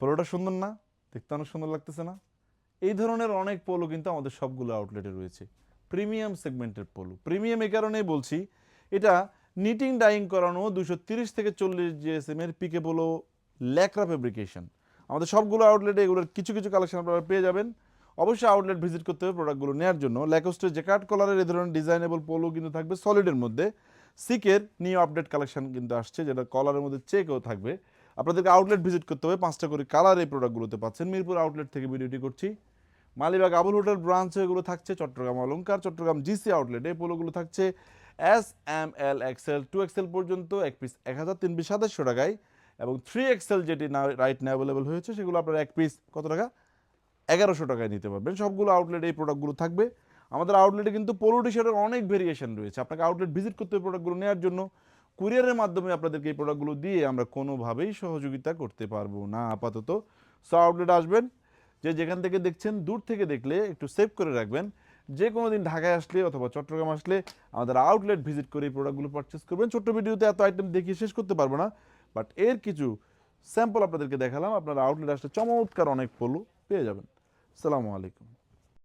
পোলোটা সুন্দর না? দেখতে অনেক সুন্দর লাগতেছে না? এই ধরনের অনেক পোলো কিন্তু আমাদের সবগুলো আউটলেটে রয়েছে। প্রিমিয়াম সেগমেন্টের পোলো। প্রিমিয়াম এই কারণেই বলছি, এটা নিটিং ডাইং করানো 230 থেকে 40 জিএসএম এর পিকে পোলো ল্যাকড়া ফেব্রিকেশন। আমাদের সবগুলো আউটলেটে এগুলোর কিছু কিছু কালেকশন আপনারা পেয়ে যাবেন। অবশ্যই আউটলেট ভিজিট করতে হবে প্রোডাক্টগুলো নেওয়ার জন্য। ল্যাকোস্টের জ্যাকেট কলারের এই ধরনের ডিজাইনেবল পোলো কিন্তু থাকবে সলিডের মধ্যে। সিকের নিউ আপডেট কালেকশন কিন্তু আসছে, যেটা কলারের মধ্যে চেকও থাকবে। আপনাদেরকে আউটলেট ভিজিট করতে হবে। 5টা করে কালার এই প্রোডাক্টগুলোতে পাচ্ছেন। মিরপুর আউটলেট থেকে ভিডিওটি করছি। মালিবাগ আবুল হোটেল ব্রাঞ্চে এগুলো থাকছে। চট্টগ্রাম অলংকার, চট্টগ্রাম জিসি আউটলেট এই পোলোগুলো থাকছে S M L XL 2 XL পর্যন্ত, এক পিস 1000 3 পিস 2700 টাকায়, এবং 3 এক্সেল যেটি না রাইট না অ্যাভেলেবল হয়েছে সেগুলো আপনার এক পিস কত টাকা, 1100 টাকায় নিতে পারবেন। সবগুলো আউটলেটে এই প্রোডাক্টগুলো থাকবে। আমাদের আউটলেটে কিন্তু পোলো টি শার্টের অনেক ভেরিয়েশন রয়েছে। আপনাকে আউটলেট ভিজিট করতে হবে প্রোডাক্টগুলো নেওয়ার জন্য। কুরিয়ারের মাধ্যমে আপনাদেরকে এই প্রোডাক্টগুলো দিয়ে আমরা কোনোভাবেই সহযোগিতা করতে পারবো না আপাতত। সো আউটলেট আসবেন, যে যেখান থেকে দেখছেন দূর থেকে দেখলে একটু সেভ করে রাখবেন। যে কোনো দিন ঢাকায় আসলে অথবা চট্টগ্রাম আসলে আমাদের আউটলেট ভিজিট করে এই প্রোডাক্টগুলো পারচেস করবেন। ছোট্ট ভিডিওতে এত আইটেম দেখিয়ে শেষ করতে পারবো না, বাট এর কিছু স্যাম্পল আপনাদেরকে দেখালাম। আপনারা আউটলেট আসলে চমৎকার অনেক পোলো পেয়ে যাবেন। আসসালামু আলাইকুম।